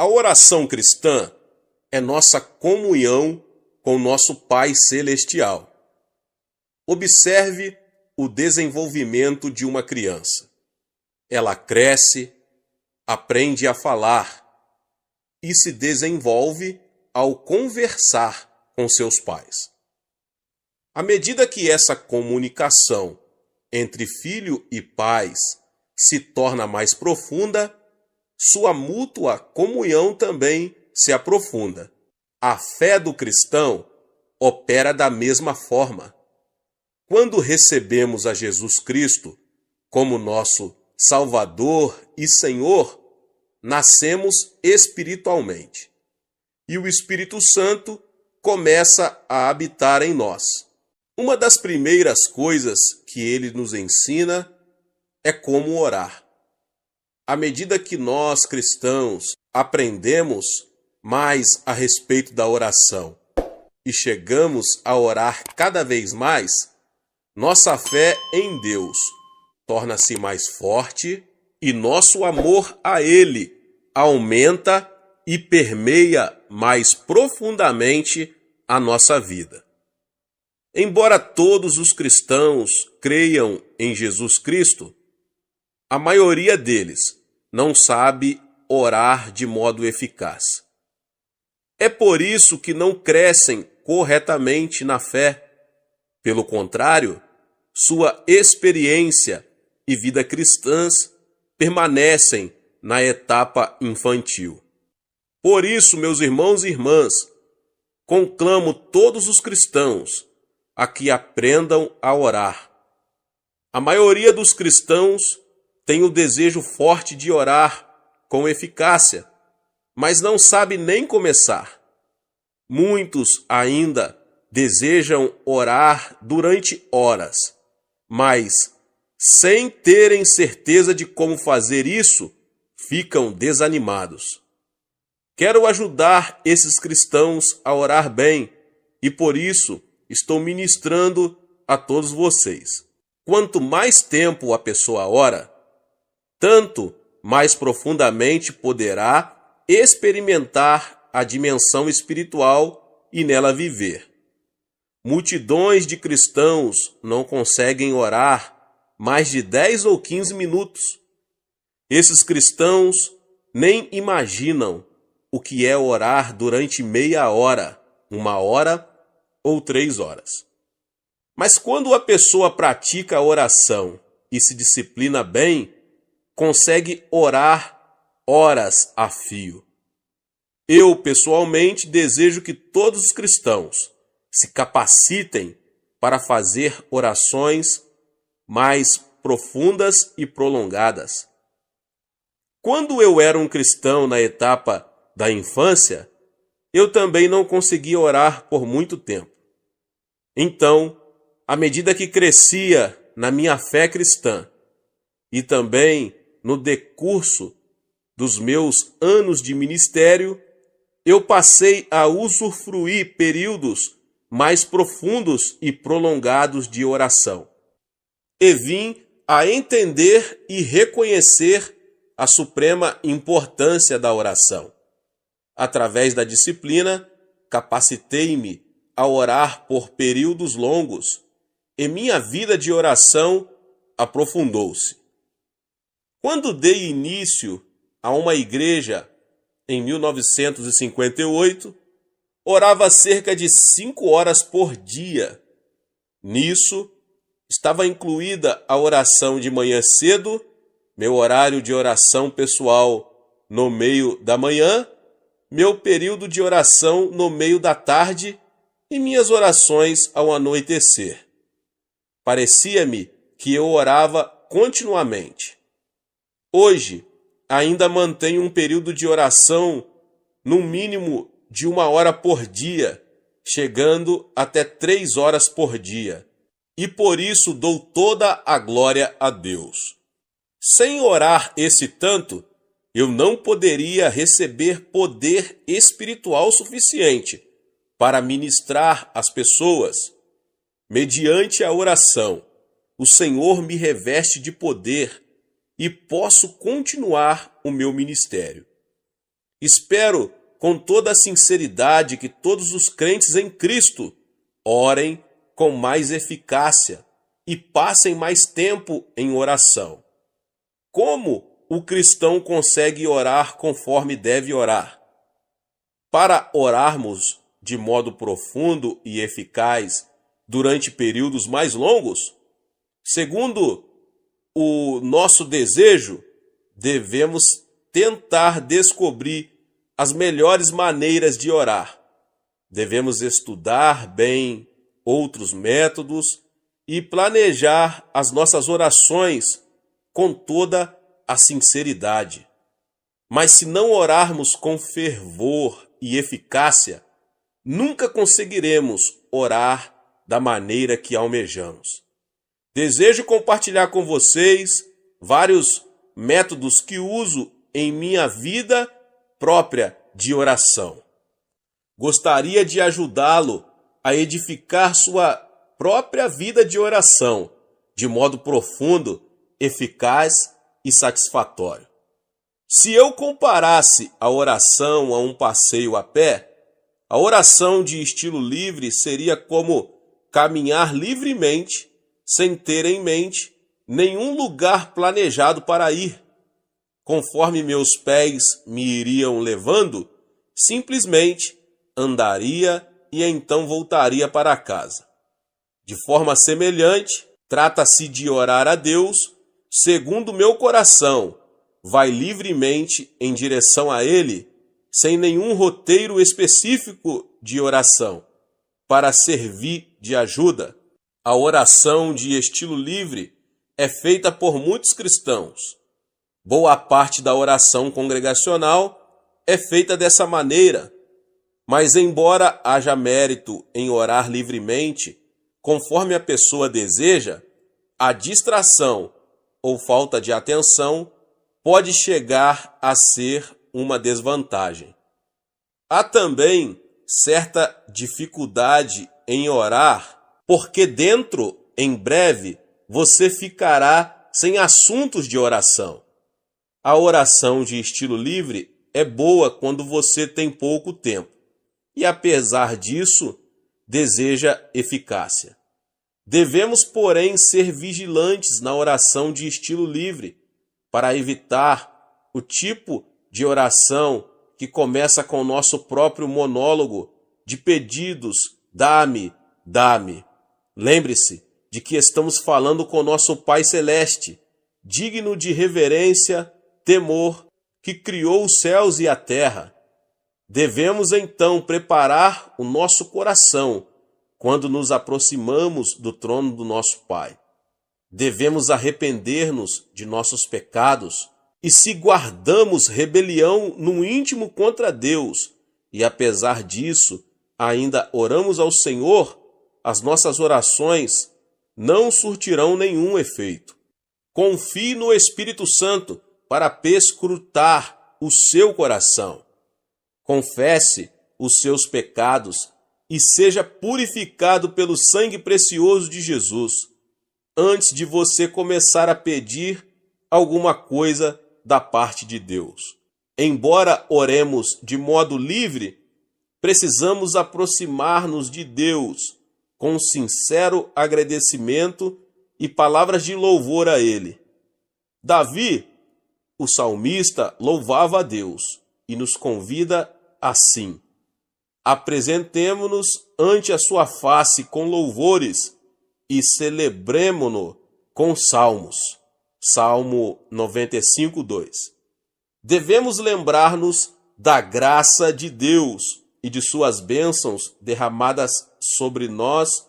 A oração cristã é nossa comunhão com nosso Pai Celestial. Observe o desenvolvimento de uma criança. Ela cresce, aprende a falar e se desenvolve ao conversar com seus pais. À medida que essa comunicação entre filho e pais se torna mais profunda, sua mútua comunhão também se aprofunda. A fé do cristão opera da mesma forma. Quando recebemos a Jesus Cristo como nosso Salvador e Senhor, nascemos espiritualmente. E o Espírito Santo começa a habitar em nós. Uma das primeiras coisas que ele nos ensina é como orar. À medida que nós, cristãos, aprendemos mais a respeito da oração e chegamos a orar cada vez mais, nossa fé em Deus torna-se mais forte e nosso amor a Ele aumenta e permeia mais profundamente a nossa vida. Embora todos os cristãos creiam em Jesus Cristo, a maioria deles não sabe orar de modo eficaz. É por isso que não crescem corretamente na fé. Pelo contrário, sua experiência e vida cristãs permanecem na etapa infantil. Por isso, meus irmãos e irmãs, conclamo todos os cristãos a que aprendam a orar. A maioria dos cristãos tem o desejo forte de orar com eficácia, mas não sabe nem começar. Muitos ainda desejam orar durante horas, mas, sem terem certeza de como fazer isso, ficam desanimados. Quero ajudar esses cristãos a orar bem e, por isso, estou ministrando a todos vocês. Quanto mais tempo a pessoa ora, tanto mais profundamente poderá experimentar a dimensão espiritual e nela viver. Multidões de cristãos não conseguem orar mais de 10 ou 15 minutos. Esses cristãos nem imaginam o que é orar durante meia hora, 1 hora ou 3 horas. Mas quando a pessoa pratica a oração e se disciplina bem, consegue orar horas a fio. Eu, pessoalmente, desejo que todos os cristãos se capacitem para fazer orações mais profundas e prolongadas. Quando eu era um cristão na etapa da infância, eu também não conseguia orar por muito tempo. Então, à medida que crescia na minha fé cristã e também no decurso dos meus anos de ministério, eu passei a usufruir períodos mais profundos e prolongados de oração. E vim a entender e reconhecer a suprema importância da oração. Através da disciplina, capacitei-me a orar por períodos longos e minha vida de oração aprofundou-se. Quando dei início a uma igreja em 1958, orava cerca de 5 horas por dia. Nisso, estava incluída a oração de manhã cedo, meu horário de oração pessoal no meio da manhã, meu período de oração no meio da tarde e minhas orações ao anoitecer. Parecia-me que eu orava continuamente. Hoje, ainda mantenho um período de oração no mínimo de 1 hora por dia, chegando até 3 horas por dia. E por isso dou toda a glória a Deus. Sem orar esse tanto, eu não poderia receber poder espiritual suficiente para ministrar às pessoas. Mediante a oração, o Senhor me reveste de poder e posso continuar o meu ministério. Espero com toda a sinceridade que todos os crentes em Cristo orem com mais eficácia e passem mais tempo em oração. Como o cristão consegue orar conforme deve orar? Para orarmos de modo profundo e eficaz durante períodos mais longos, segundo o nosso desejo, devemos tentar descobrir as melhores maneiras de orar. Devemos estudar bem outros métodos e planejar as nossas orações com toda a sinceridade. Mas se não orarmos com fervor e eficácia, nunca conseguiremos orar da maneira que almejamos. Desejo compartilhar com vocês vários métodos que uso em minha vida própria de oração. Gostaria de ajudá-lo a edificar sua própria vida de oração de modo profundo, eficaz e satisfatório. Se eu comparasse a oração a um passeio a pé, a oração de estilo livre seria como caminhar livremente, sem ter em mente nenhum lugar planejado para ir. Conforme meus pés me iriam levando, simplesmente andaria e então voltaria para casa. De forma semelhante, trata-se de orar a Deus segundo meu coração vai livremente em direção a Ele, sem nenhum roteiro específico de oração, para servir de ajuda. A oração de estilo livre é feita por muitos cristãos. Boa parte da oração congregacional é feita dessa maneira, mas embora haja mérito em orar livremente, conforme a pessoa deseja, a distração ou falta de atenção pode chegar a ser uma desvantagem. Há também certa dificuldade em orar, porque em breve, você ficará sem assuntos de oração. A oração de estilo livre é boa quando você tem pouco tempo e, apesar disso, deseja eficácia. Devemos, porém, ser vigilantes na oração de estilo livre para evitar o tipo de oração que começa com o nosso próprio monólogo de pedidos, dá-me, dá-me. Lembre-se de que estamos falando com nosso Pai Celeste, digno de reverência, temor, que criou os céus e a terra. Devemos então preparar o nosso coração quando nos aproximamos do trono do nosso Pai. Devemos arrepender-nos de nossos pecados e se guardamos rebelião no íntimo contra Deus e apesar disso ainda oramos ao Senhor, as nossas orações não surtirão nenhum efeito. Confie no Espírito Santo para perscrutar o seu coração. Confesse os seus pecados e seja purificado pelo sangue precioso de Jesus, antes de você começar a pedir alguma coisa da parte de Deus. Embora oremos de modo livre, precisamos aproximar-nos de Deus com sincero agradecimento e palavras de louvor a Ele. Davi, o salmista, louvava a Deus e nos convida assim: apresentemo-nos ante a sua face com louvores e celebremo-no com salmos. Salmo 95, 2. Devemos lembrar-nos da graça de Deus e de suas bênçãos derramadas sobre nós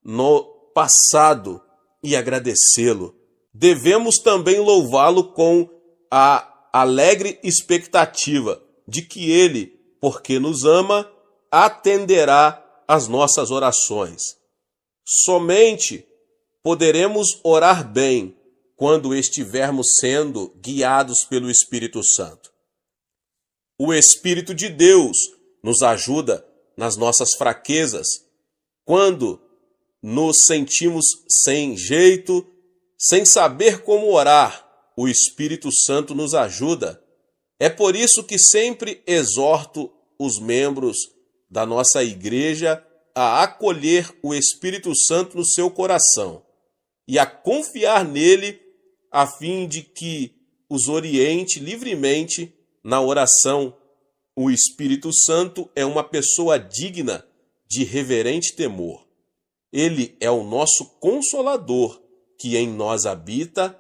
no passado e agradecê-lo. Devemos também louvá-lo com a alegre expectativa de que Ele, porque nos ama, atenderá às nossas orações. Somente poderemos orar bem quando estivermos sendo guiados pelo Espírito Santo. O Espírito de Deus nos ajuda nas nossas fraquezas, quando nos sentimos sem jeito, sem saber como orar. O Espírito Santo nos ajuda É por isso que sempre exorto os membros da nossa igreja a acolher o Espírito Santo no seu coração e a confiar nele a fim de que os oriente livremente na oração. O Espírito Santo é uma pessoa digna de reverente temor. Ele é o nosso Consolador, que em nós habita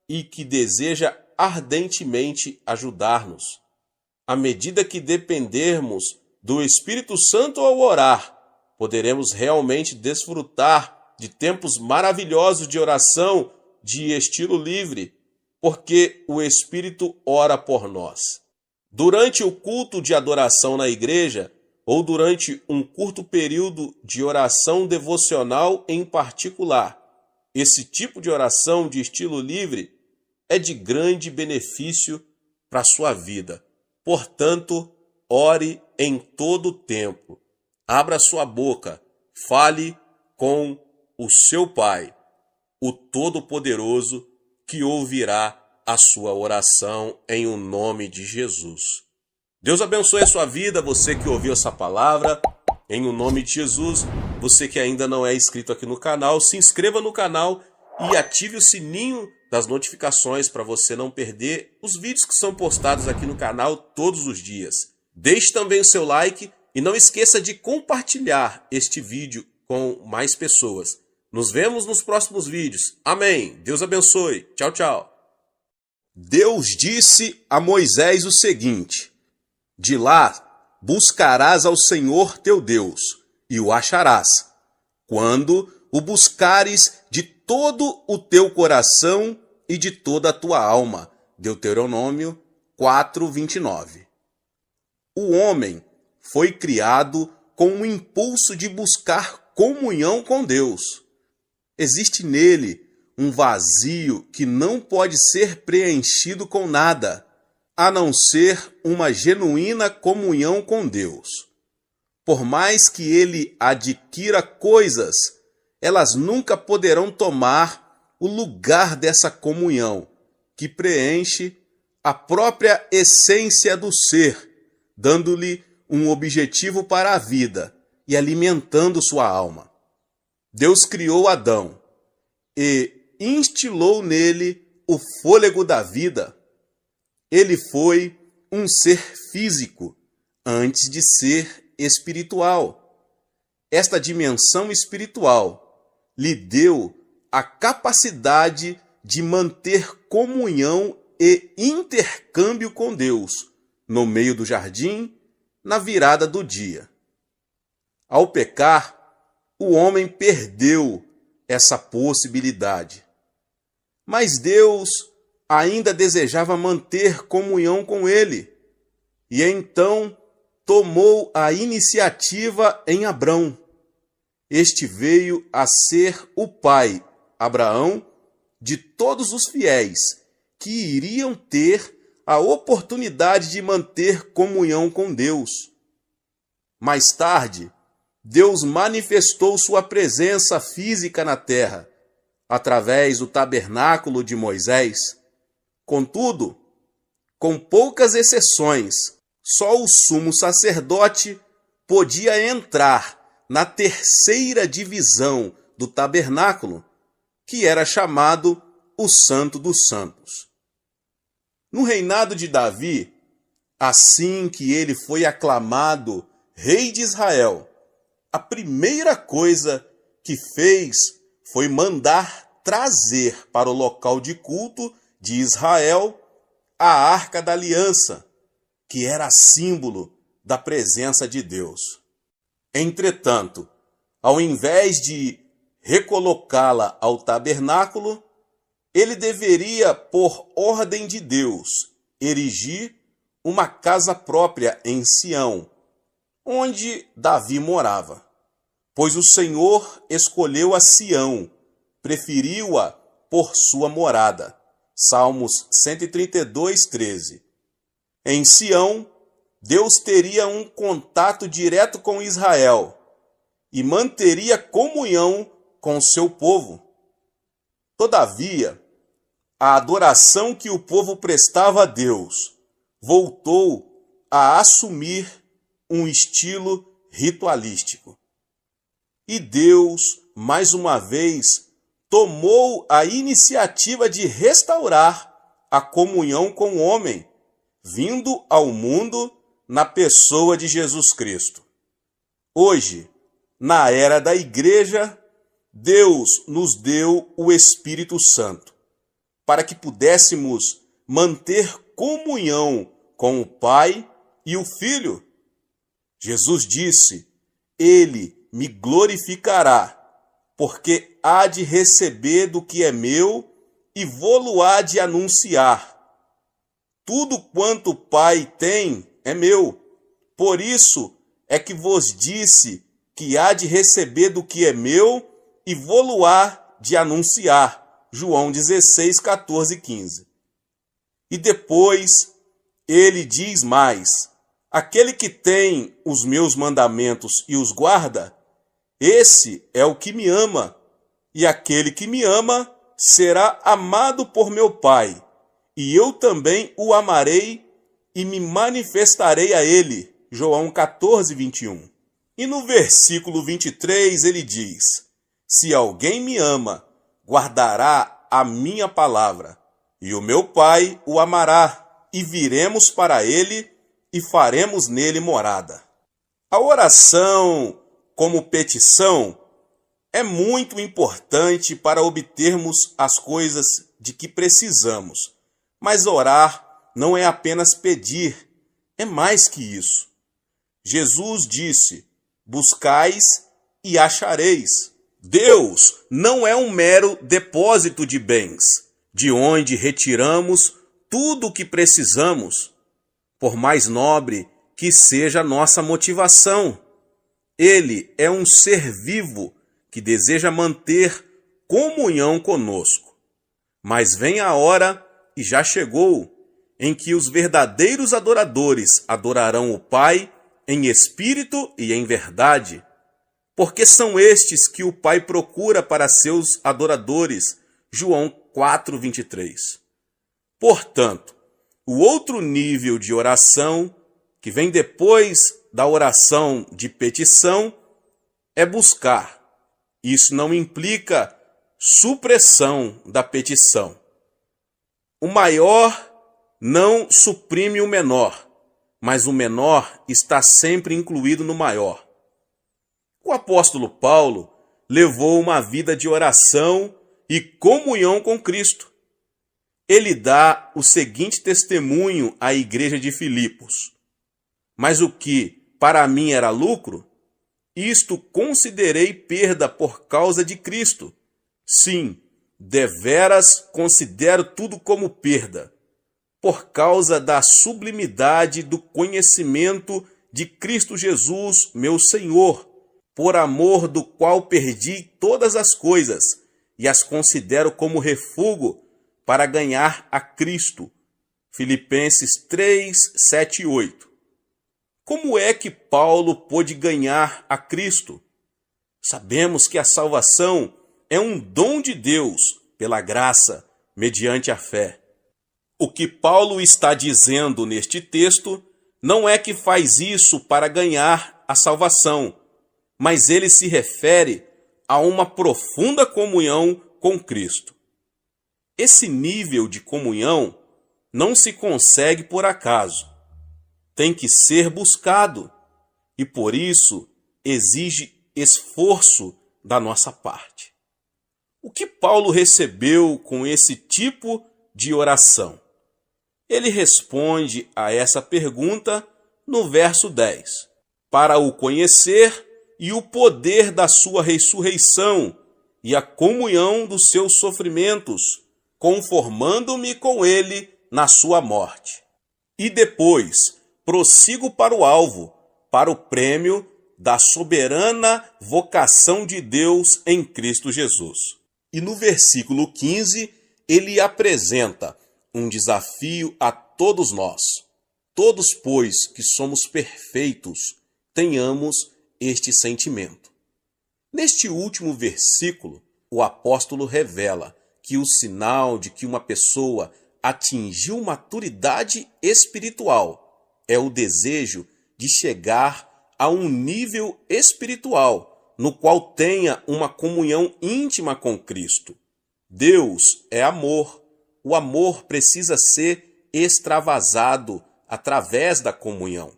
e que deseja ardentemente ajudar-nos. À medida que dependermos do Espírito Santo ao orar, poderemos realmente desfrutar de tempos maravilhosos de oração de estilo livre, porque o Espírito ora por nós. Durante o culto de adoração na igreja, ou durante um curto período de oração devocional em particular, esse tipo de oração de estilo livre é de grande benefício para a sua vida. Portanto, ore em todo o tempo. Abra sua boca, fale com o seu Pai, o Todo-Poderoso, que ouvirá a sua oração em o nome de Jesus. Deus abençoe a sua vida, você que ouviu essa palavra, em o nome de Jesus. Você que ainda não é inscrito aqui no canal, se inscreva no canal e ative o sininho das notificações para você não perder os vídeos que são postados aqui no canal todos os dias. Deixe também o seu like e não esqueça de compartilhar este vídeo com mais pessoas. Nos vemos nos próximos vídeos. Amém. Deus abençoe. Tchau, tchau. Deus disse a Moisés o seguinte: de lá buscarás ao Senhor teu Deus, e o acharás, quando o buscares de todo o teu coração e de toda a tua alma. Deuteronômio 4:29. O homem foi criado com o impulso de buscar comunhão com Deus. Existe nele um vazio que não pode ser preenchido com nada, a não ser uma genuína comunhão com Deus. Por mais que ele adquira coisas, elas nunca poderão tomar o lugar dessa comunhão, que preenche a própria essência do ser, dando-lhe um objetivo para a vida e alimentando sua alma. Deus criou Adão e instilou nele o fôlego da vida. Ele foi um ser físico antes de ser espiritual. Esta dimensão espiritual lhe deu a capacidade de manter comunhão e intercâmbio com Deus no meio do jardim, na virada do dia. Ao pecar, o homem perdeu essa possibilidade. Mas Deus ainda desejava manter comunhão com ele, e então tomou a iniciativa em Abrão. Este veio a ser o pai, Abraão, de todos os fiéis que iriam ter a oportunidade de manter comunhão com Deus. Mais tarde, Deus manifestou sua presença física na terra, através do tabernáculo de Moisés. Contudo, com poucas exceções, só o sumo sacerdote podia entrar na terceira divisão do tabernáculo, que era chamado o Santo dos Santos. No reinado de Davi, assim que ele foi aclamado rei de Israel, a primeira coisa que fez foi mandar trazer para o local de culto de Israel a Arca da Aliança, que era símbolo da presença de Deus. Entretanto, ao invés de recolocá-la ao tabernáculo, ele deveria, por ordem de Deus, erigir uma casa própria em Sião, onde Davi morava. Pois o Senhor escolheu a Sião, preferiu-a por sua morada. Salmos 132:13. Em Sião, Deus teria um contato direto com Israel e manteria comunhão com seu povo. Todavia, a adoração que o povo prestava a Deus voltou a assumir um estilo ritualístico. E Deus, mais uma vez, tomou a iniciativa de restaurar a comunhão com o homem, vindo ao mundo na pessoa de Jesus Cristo. Hoje, na era da Igreja, Deus nos deu o Espírito Santo, para que pudéssemos manter comunhão com o Pai e o Filho. Jesus disse: Ele me glorificará, porque há de receber do que é meu e vô-lo-á de anunciar. Tudo quanto o Pai tem é meu, por isso é que vos disse que há de receber do que é meu e vô-lo-á de anunciar. João 16, 14 e 15. E depois ele diz mais: aquele que tem os meus mandamentos e os guarda, esse é o que me ama, e aquele que me ama será amado por meu Pai, e eu também o amarei e me manifestarei a ele. João 14, 21. E no versículo 23 ele diz: se alguém me ama, guardará a minha palavra, e o meu Pai o amará, e viremos para ele e faremos nele morada. A oração como petição é muito importante para obtermos as coisas de que precisamos. Mas orar não é apenas pedir, é mais que isso. Jesus disse: buscais e achareis. Deus não é um mero depósito de bens, de onde retiramos tudo o que precisamos, por mais nobre que seja a nossa motivação. Ele é um ser vivo que deseja manter comunhão conosco. Mas vem a hora, e já chegou, em que os verdadeiros adoradores adorarão o Pai em espírito e em verdade, porque são estes que o Pai procura para seus adoradores. João 4, 23. Portanto, o outro nível de oração, que vem depois da oração de petição, é buscar. Isso não implica supressão da petição. O maior não suprime o menor, mas o menor está sempre incluído no maior. O apóstolo Paulo levou uma vida de oração e comunhão com Cristo. Ele dá o seguinte testemunho à igreja de Filipos: mas o que para mim era lucro, isto considerei perda por causa de Cristo. Sim, deveras considero tudo como perda, por causa da sublimidade do conhecimento de Cristo Jesus, meu Senhor, por amor do qual perdi todas as coisas e as considero como refúgio para ganhar a Cristo. Filipenses 3, 7 e 8. Como é que Paulo pôde ganhar a Cristo? Sabemos que a salvação é um dom de Deus, pela graça, mediante a fé. O que Paulo está dizendo neste texto não é que faz isso para ganhar a salvação, mas ele se refere a uma profunda comunhão com Cristo. Esse nível de comunhão não se consegue por acaso. Tem que ser buscado e, por isso, exige esforço da nossa parte. O que Paulo recebeu com esse tipo de oração? Ele responde a essa pergunta no verso 10. Para o conhecer e o poder da sua ressurreição e a comunhão dos seus sofrimentos, conformando-me com ele na sua morte. E depois prossigo para o alvo, para o prêmio da soberana vocação de Deus em Cristo Jesus. E no versículo 15, ele apresenta um desafio a todos nós. Todos, pois, que somos perfeitos, tenhamos este sentimento. Neste último versículo, o apóstolo revela que o sinal de que uma pessoa atingiu maturidade espiritual. É o desejo de chegar a um nível espiritual no qual tenha uma comunhão íntima com Cristo. Deus é amor. O amor precisa ser extravasado através da comunhão.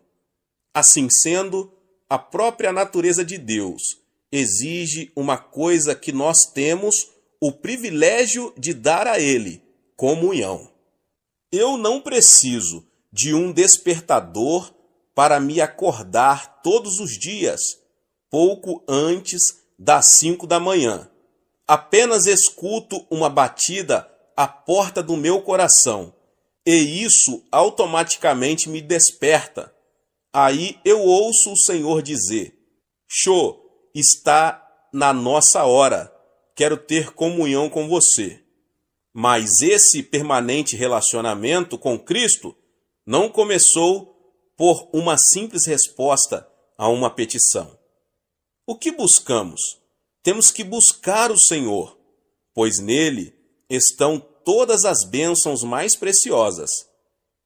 Assim sendo, a própria natureza de Deus exige uma coisa que nós temos o privilégio de dar a Ele: comunhão. Eu não preciso de um despertador para me acordar todos os dias, pouco antes das 5 da manhã. Apenas escuto uma batida à porta do meu coração, e isso automaticamente me desperta. Aí eu ouço o Senhor dizer: Xô, está na nossa hora, quero ter comunhão com você. Mas esse permanente relacionamento com Cristo não começou por uma simples resposta a uma petição. O que buscamos? Temos que buscar o Senhor, pois nele estão todas as bênçãos mais preciosas,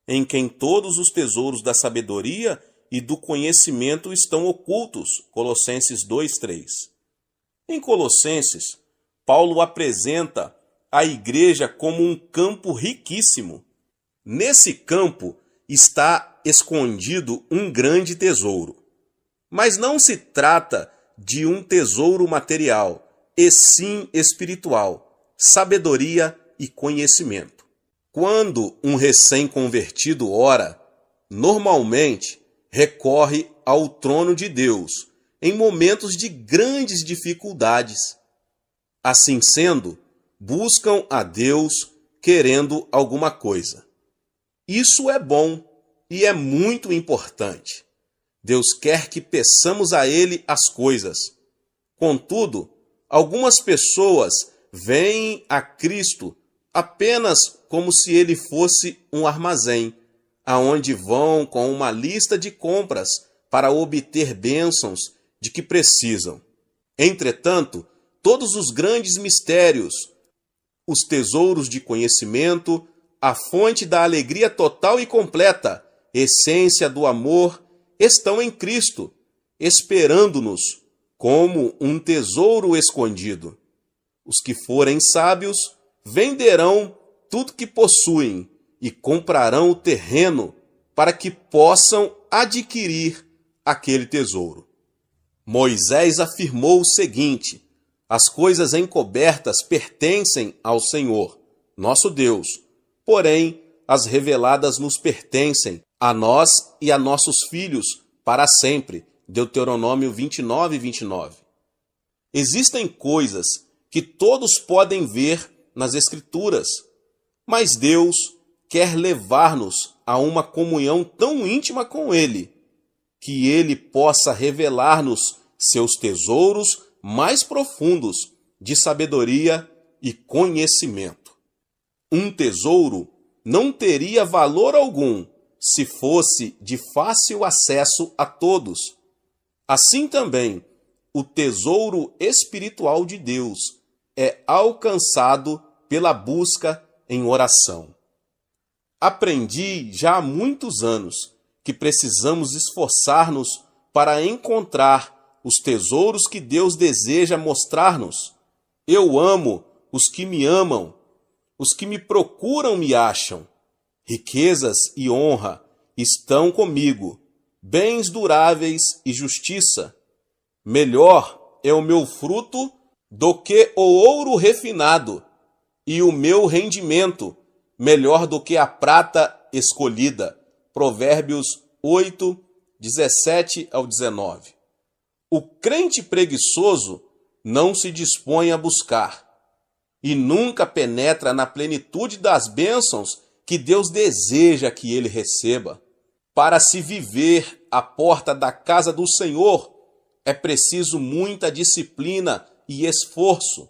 em quem todos os tesouros da sabedoria e do conhecimento estão ocultos. Colossenses 2:3. Em Colossenses, Paulo apresenta a igreja como um campo riquíssimo. Nesse campo está escondido um grande tesouro. Mas não se trata de um tesouro material, e sim espiritual, sabedoria e conhecimento. Quando um recém-convertido ora, normalmente recorre ao trono de Deus em momentos de grandes dificuldades. Assim sendo, buscam a Deus querendo alguma coisa. Isso é bom e é muito importante. Deus quer que peçamos a Ele as coisas. Contudo, algumas pessoas veem a Cristo apenas como se Ele fosse um armazém, aonde vão com uma lista de compras para obter bênçãos de que precisam. Entretanto, todos os grandes mistérios, os tesouros de conhecimento, a fonte da alegria total e completa, essência do amor, estão em Cristo, esperando-nos como um tesouro escondido. Os que forem sábios venderão tudo que possuem e comprarão o terreno para que possam adquirir aquele tesouro. Moisés afirmou o seguinte: as coisas encobertas pertencem ao Senhor, nosso Deus, porém as reveladas nos pertencem, a nós e a nossos filhos, para sempre. Deuteronômio 29:29. Existem coisas que todos podem ver nas Escrituras, mas Deus quer levar-nos a uma comunhão tão íntima com Ele, que Ele possa revelar-nos seus tesouros mais profundos de sabedoria e conhecimento. Um tesouro não teria valor algum se fosse de fácil acesso a todos. Assim também, o tesouro espiritual de Deus é alcançado pela busca em oração. Aprendi já há muitos anos que precisamos esforçar-nos para encontrar os tesouros que Deus deseja mostrar-nos. Eu amo os que me amam, os que me procuram me acham. Riquezas e honra estão comigo, bens duráveis e justiça. Melhor é o meu fruto do que o ouro refinado, e o meu rendimento melhor do que a prata escolhida. Provérbios 8, 17 ao 19. O crente preguiçoso não se dispõe a buscar e nunca penetra na plenitude das bênçãos que Deus deseja que ele receba. Para se viver à porta da casa do Senhor, é preciso muita disciplina e esforço.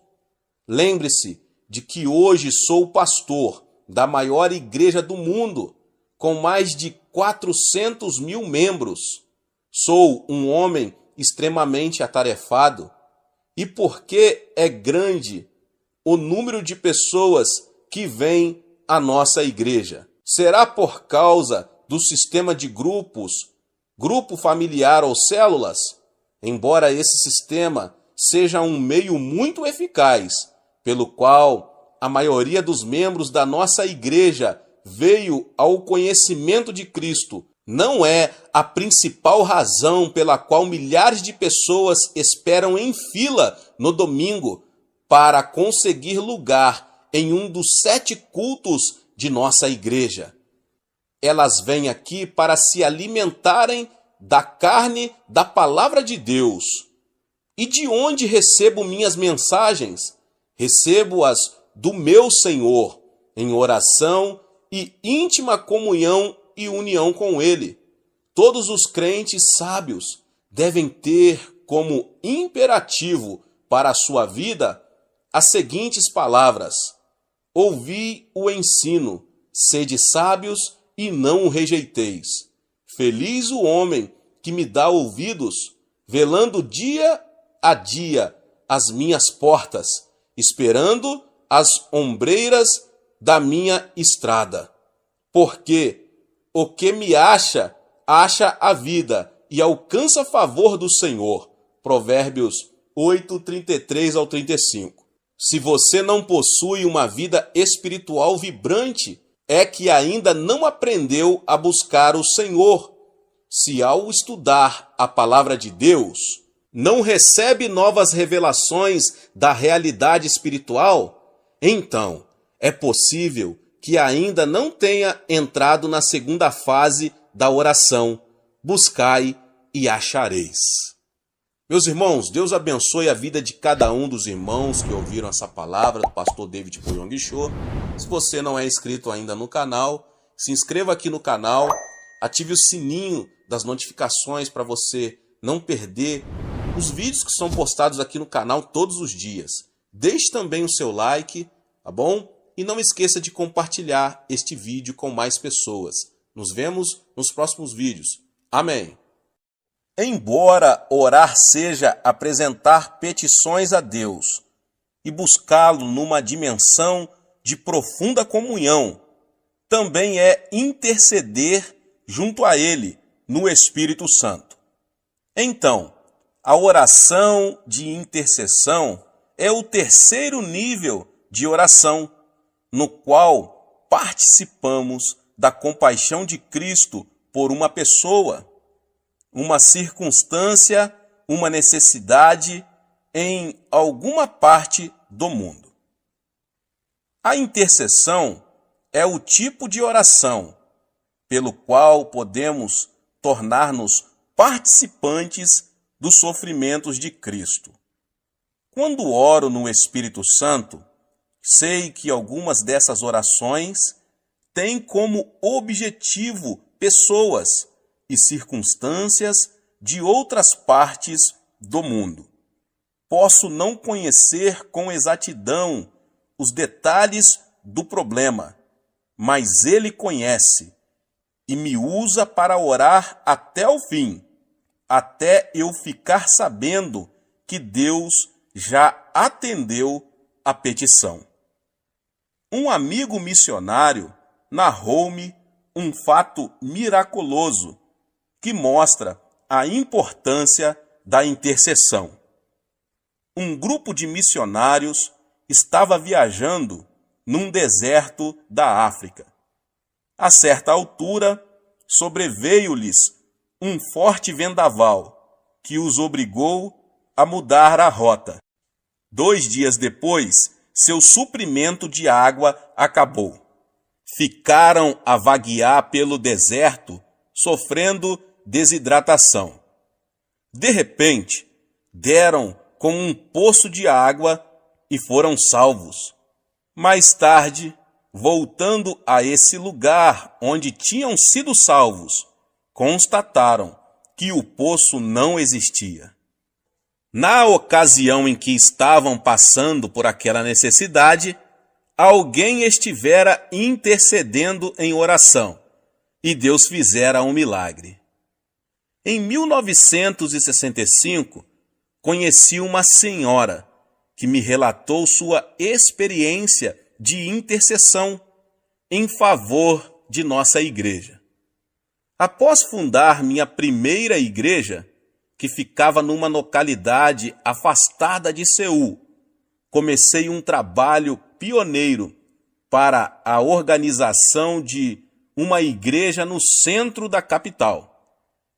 Lembre-se de que hoje sou pastor da maior igreja do mundo, com mais de 400 mil membros. Sou um homem extremamente atarefado. E porque é grande o número de pessoas que vêm a nossa igreja? Será por causa do sistema de grupos, grupo familiar ou células? Embora esse sistema seja um meio muito eficaz, pelo qual a maioria dos membros da nossa igreja veio ao conhecimento de Cristo, não é a principal razão pela qual milhares de pessoas esperam em fila no domingo para conseguir lugar em um dos 7 cultos de nossa igreja. Elas vêm aqui para se alimentarem da carne da palavra de Deus. E de onde recebo minhas mensagens? Recebo-as do meu Senhor, em oração e íntima comunhão e união com Ele. Todos os crentes sábios devem ter como imperativo para a sua vida as seguintes palavras: ouvi o ensino, sede sábios e não o rejeiteis. Feliz o homem que me dá ouvidos, velando dia a dia as minhas portas, esperando as ombreiras da minha estrada. Porque o que me acha a vida e alcança favor do Senhor. Provérbios 8, 33 ao 35. Se você não possui uma vida espiritual vibrante, é que ainda não aprendeu a buscar o Senhor. Se ao estudar a palavra de Deus, não recebe novas revelações da realidade espiritual, então é possível que ainda não tenha entrado na segunda fase da oração: buscai e achareis. Meus irmãos, Deus abençoe a vida de cada um dos irmãos que ouviram essa palavra do pastor David Poyong Cho. Se você não é inscrito ainda no canal, se inscreva aqui no canal, ative o sininho das notificações para você não perder os vídeos que são postados aqui no canal todos os dias. Deixe também o seu like, tá bom? E não esqueça de compartilhar este vídeo com mais pessoas. Nos vemos nos próximos vídeos. Amém. Embora orar seja apresentar petições a Deus e buscá-lo numa dimensão de profunda comunhão, também é interceder junto a Ele no Espírito Santo. Então, a oração de intercessão é o terceiro nível de oração, no qual participamos da compaixão de Cristo por uma pessoa, uma circunstância, uma necessidade em alguma parte do mundo. A intercessão é o tipo de oração pelo qual podemos tornar-nos participantes dos sofrimentos de Cristo. Quando oro no Espírito Santo, sei que algumas dessas orações têm como objetivo pessoas e circunstâncias de outras partes do mundo. Posso não conhecer com exatidão os detalhes do problema, mas Ele conhece e me usa para orar até o fim, até eu ficar sabendo que Deus já atendeu a petição. Um amigo missionário narrou-me um fato miraculoso que mostra a importância da intercessão. Um grupo de missionários estava viajando num deserto da África. A certa altura, sobreveio-lhes um forte vendaval que os obrigou a mudar a rota. 2 dias depois, seu suprimento de água acabou. Ficaram a vaguear pelo deserto, sofrendo desidratação. De repente, deram com um poço de água e foram salvos. Mais tarde, voltando a esse lugar onde tinham sido salvos, constataram que o poço não existia. Na ocasião em que estavam passando por aquela necessidade, alguém estivera intercedendo em oração e Deus fizera um milagre. Em 1965, conheci uma senhora que me relatou sua experiência de intercessão em favor de nossa igreja. Após fundar minha primeira igreja, que ficava numa localidade afastada de Seul, comecei um trabalho pioneiro para a organização de uma igreja no centro da capital.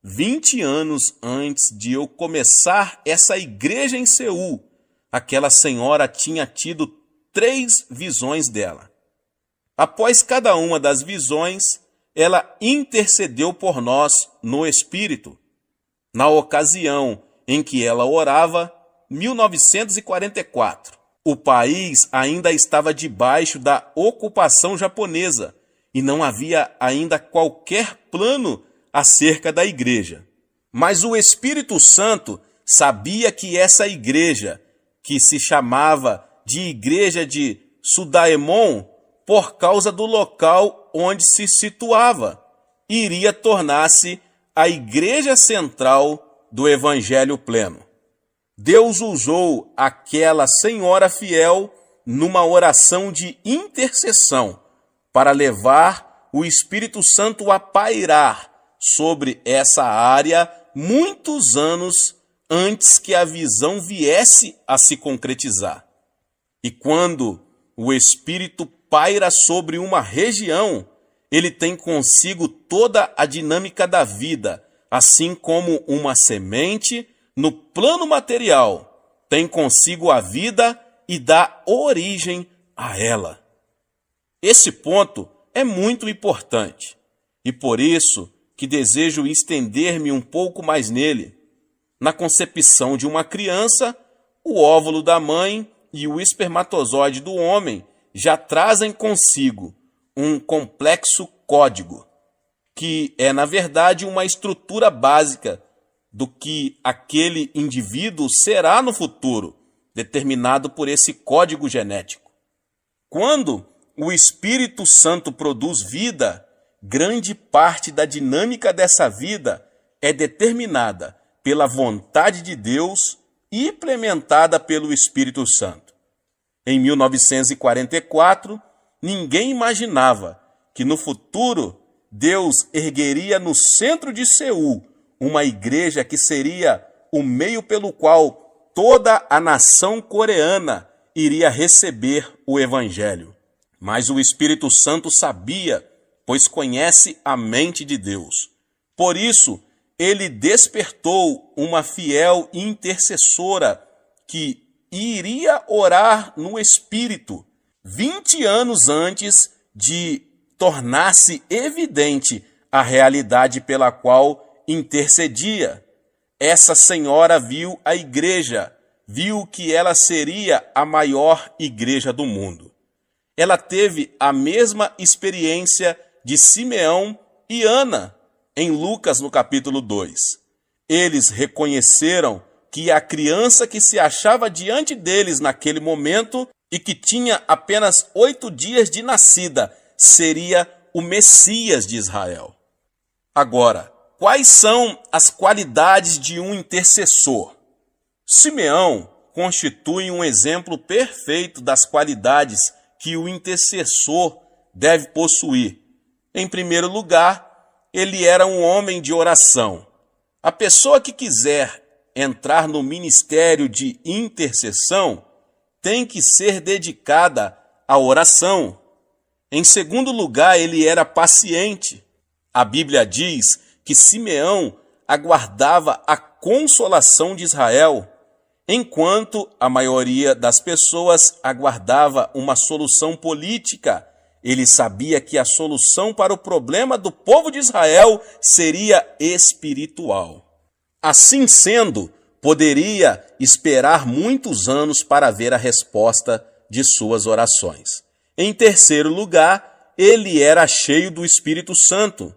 20 anos antes de eu começar essa igreja em Seul, aquela senhora tinha tido 3 visões dela. Após cada uma das visões, ela intercedeu por nós no Espírito. Na ocasião em que ela orava, 1944, o país ainda estava debaixo da ocupação japonesa e não havia ainda qualquer plano acerca da igreja. Mas o Espírito Santo sabia que essa igreja, que se chamava de Igreja de Sudaemon, por causa do local onde se situava, iria tornar-se a igreja central do Evangelho pleno. Deus usou aquela senhora fiel numa oração de intercessão para levar o Espírito Santo a pairar sobre essa área muitos anos antes que a visão viesse a se concretizar. E quando o Espírito paira sobre uma região, ele tem consigo toda a dinâmica da vida, assim como uma semente, no plano material, tem consigo a vida e dá origem a ela. Esse ponto é muito importante, e por isso que desejo estender-me um pouco mais nele. Na concepção de uma criança, o óvulo da mãe e o espermatozoide do homem já trazem consigo um complexo código, que é, na verdade, uma estrutura básica do que aquele indivíduo será no futuro, determinado por esse código genético. Quando o Espírito Santo produz vida, grande parte da dinâmica dessa vida é determinada pela vontade de Deus e implementada pelo Espírito Santo. Em 1944, ninguém imaginava que no futuro Deus ergueria no centro de Seul uma igreja que seria o meio pelo qual toda a nação coreana iria receber o Evangelho. Mas o Espírito Santo sabia, pois conhece a mente de Deus. Por isso, ele despertou uma fiel intercessora que iria orar no Espírito 20 anos antes de tornar-se evidente a realidade pela qual intercedia. Essa senhora viu a igreja, viu que ela seria a maior igreja do mundo. Ela teve a mesma experiência de Simeão e Ana, em Lucas, no capítulo 2. Eles reconheceram que a criança que se achava diante deles naquele momento e que tinha apenas 8 dias de nascida, seria o Messias de Israel. Agora, quais são as qualidades de um intercessor? Simeão constitui um exemplo perfeito das qualidades que o intercessor deve possuir. Em primeiro lugar, ele era um homem de oração. A pessoa que quiser entrar no ministério de intercessão tem que ser dedicada à oração. Em segundo lugar, ele era paciente. A Bíblia diz que Simeão aguardava a consolação de Israel, enquanto a maioria das pessoas aguardava uma solução política. Ele sabia que a solução para o problema do povo de Israel seria espiritual. Assim sendo, poderia esperar muitos anos para ver a resposta de suas orações. Em terceiro lugar, ele era cheio do Espírito Santo.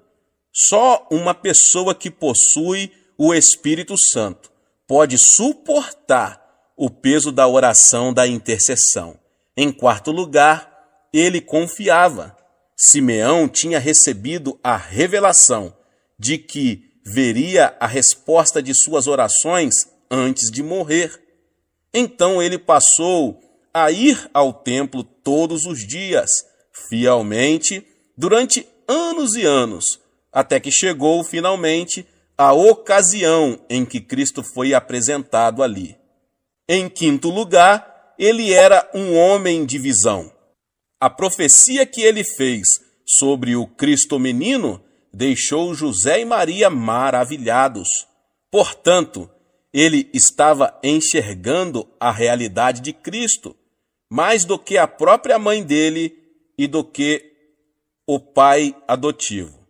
Só uma pessoa que possui o Espírito Santo pode suportar o peso da oração da intercessão. Em quarto lugar, ele confiava. Simeão tinha recebido a revelação de que veria a resposta de suas orações antes de morrer. Então ele passou a ir ao templo todos os dias, fielmente durante anos e anos, até que chegou finalmente a ocasião em que Cristo foi apresentado ali. Em quinto lugar, ele era um homem de visão. A profecia que ele fez sobre o Cristo menino deixou José e Maria maravilhados. Portanto, ele estava enxergando a realidade de Cristo, mais do que a própria mãe dele e do que o pai adotivo.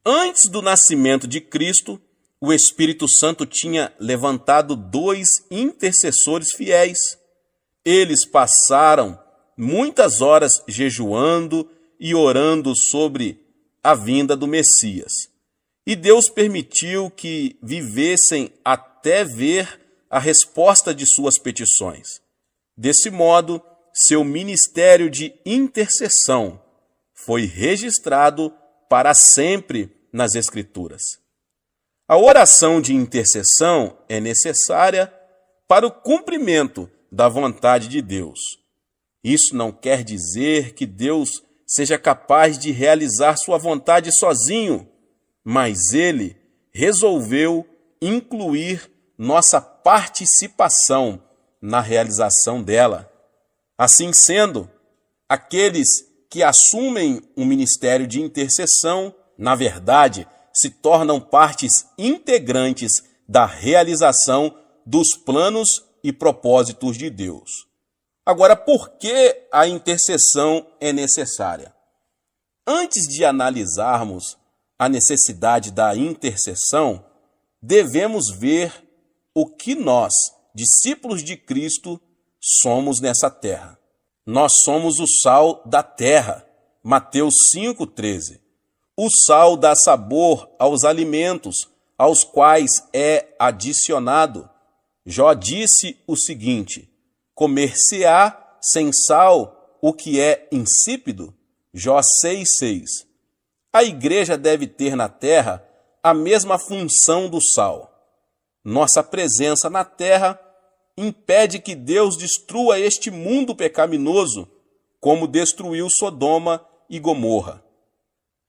Antes do nascimento de Cristo, o Espírito Santo tinha levantado 2 intercessores fiéis. Eles passaram muitas horas jejuando e orando sobre a vinda do Messias. E Deus permitiu que vivessem até ver a resposta de suas petições. Desse modo, seu ministério de intercessão foi registrado para sempre nas Escrituras. A oração de intercessão é necessária para o cumprimento da vontade de Deus. Isso não quer dizer que Deus seja capaz de realizar sua vontade sozinho, mas ele resolveu incluir nossa participação na realização dela. Assim sendo, aqueles que assumem um ministério de intercessão, na verdade, se tornam partes integrantes da realização dos planos e propósitos de Deus. Agora, por que a intercessão é necessária? Antes de analisarmos a necessidade da intercessão, devemos ver o que nós, discípulos de Cristo, somos nessa terra. Nós somos o sal da terra. Mateus 5,13. O sal dá sabor aos alimentos, aos quais é adicionado. Jó disse o seguinte: comer-se-á sem sal o que é insípido? Jó 6,6. A igreja deve ter na terra a mesma função do sal. Nossa presença na terra impede que Deus destrua este mundo pecaminoso, como destruiu Sodoma e Gomorra.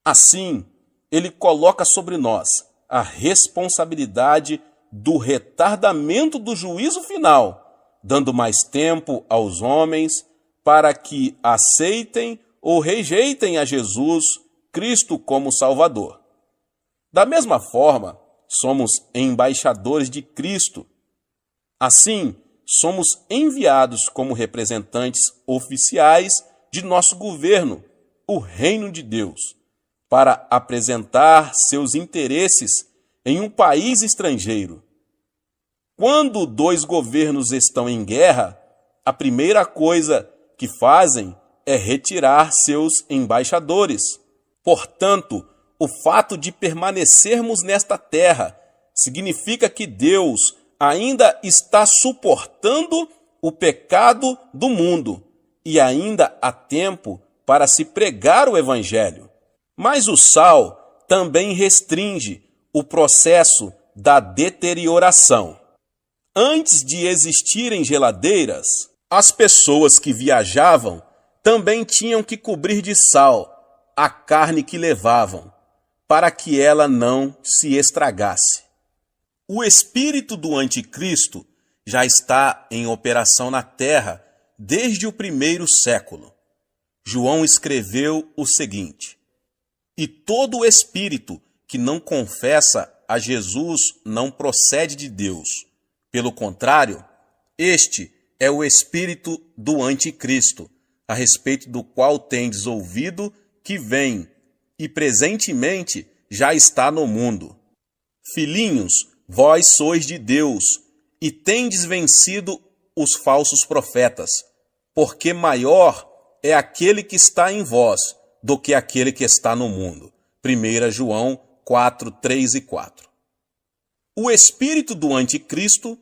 Assim, ele coloca sobre nós a responsabilidade do retardamento do juízo final, dando mais tempo aos homens para que aceitem ou rejeitem a Jesus Cristo como Salvador. Da mesma forma, somos embaixadores de Cristo. Assim, somos enviados como representantes oficiais de nosso governo, o Reino de Deus, para apresentar seus interesses em um país estrangeiro. Quando 2 governos estão em guerra, a primeira coisa que fazem é retirar seus embaixadores. Portanto, o fato de permanecermos nesta terra significa que Deus ainda está suportando o pecado do mundo e ainda há tempo para se pregar o Evangelho. Mas o sal também restringe o processo da deterioração. Antes de existirem geladeiras, as pessoas que viajavam também tinham que cobrir de sal a carne que levavam, para que ela não se estragasse. O espírito do anticristo já está em operação na terra desde o 1º século. João escreveu o seguinte: e todo espírito que não confessa a Jesus não procede de Deus. Pelo contrário, este é o espírito do anticristo, a respeito do qual tendes ouvido que vem e presentemente já está no mundo. Filhinhos, vós sois de Deus e tendes vencido os falsos profetas, porque maior é aquele que está em vós do que aquele que está no mundo. 1 João 4, 3 e 4. O espírito do anticristo,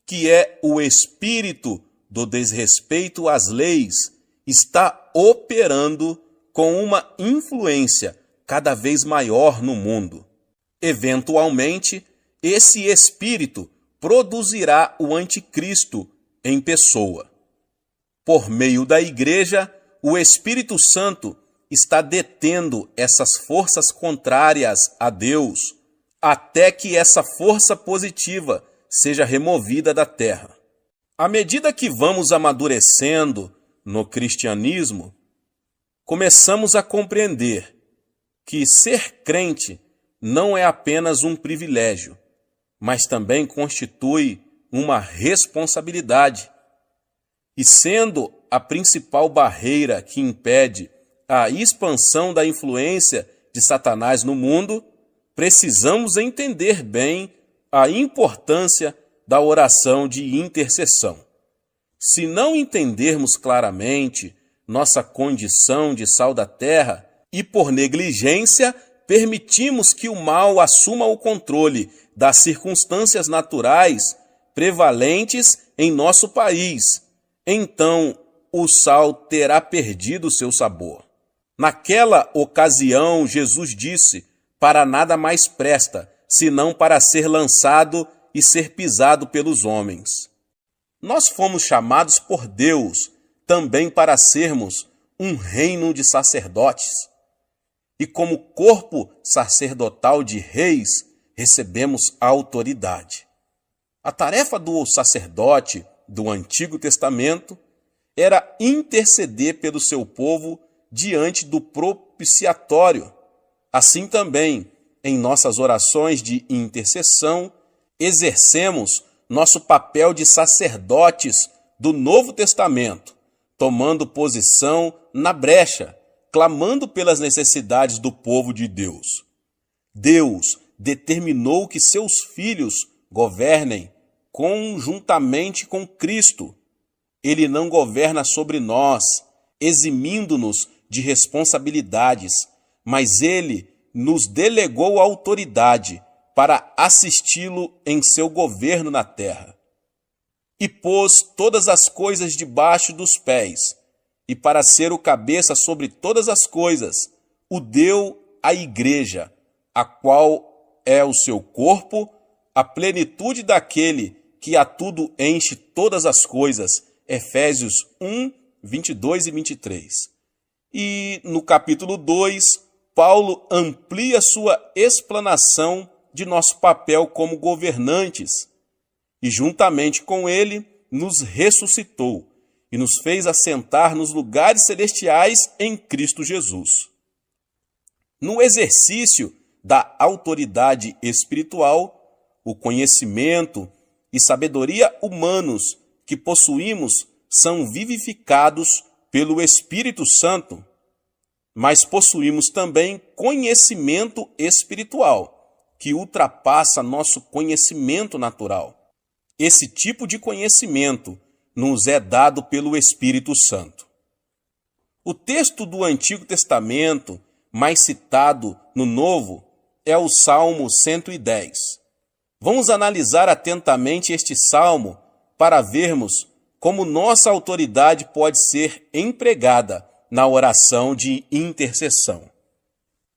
que é o espírito do desrespeito às leis, está operando com uma influência cada vez maior no mundo. Eventualmente, esse espírito produzirá o anticristo em pessoa. Por meio da igreja, o Espírito Santo está detendo essas forças contrárias a Deus até que essa força positiva seja removida da terra. À medida que vamos amadurecendo no cristianismo, começamos a compreender que ser crente não é apenas um privilégio, mas também constitui uma responsabilidade. E sendo a principal barreira que impede a expansão da influência de Satanás no mundo, precisamos entender bem a importância da oração de intercessão. Se não entendermos claramente nossa condição de sal da terra e, por negligência, permitimos que o mal assuma o controle das circunstâncias naturais prevalentes em nosso país, então o sal terá perdido seu sabor. Naquela ocasião, Jesus disse: para nada mais presta, senão para ser lançado e ser pisado pelos homens. Nós fomos chamados por Deus também para sermos um reino de sacerdotes. E como corpo sacerdotal de reis, recebemos autoridade. A tarefa do sacerdote do Antigo Testamento era interceder pelo seu povo diante do propiciatório. Assim também, em nossas orações de intercessão, exercemos nosso papel de sacerdotes do Novo Testamento, tomando posição na brecha, clamando pelas necessidades do povo de Deus. Deus determinou que seus filhos governem conjuntamente com Cristo. Ele não governa sobre nós, eximindo-nos de responsabilidades, mas ele nos delegou autoridade para assisti-lo em seu governo na terra. E pôs todas as coisas debaixo dos pés, e para ser o cabeça sobre todas as coisas, o deu à igreja, a qual é o seu corpo, a plenitude daquele que a tudo enche todas as coisas. Efésios 1, 22 e 23. E no capítulo 2, Paulo amplia sua explanação de nosso papel como governantes, e juntamente com ele nos ressuscitou e nos fez assentar nos lugares celestiais em Cristo Jesus. No exercício da autoridade espiritual, o conhecimento e sabedoria humanos que possuímos são vivificados pelo Espírito Santo, mas possuímos também conhecimento espiritual, que ultrapassa nosso conhecimento natural. Esse tipo de conhecimento nos é dado pelo Espírito Santo. O texto do Antigo Testamento mais citado no Novo é o Salmo 110. Vamos analisar atentamente este salmo para vermos como nossa autoridade pode ser empregada na oração de intercessão.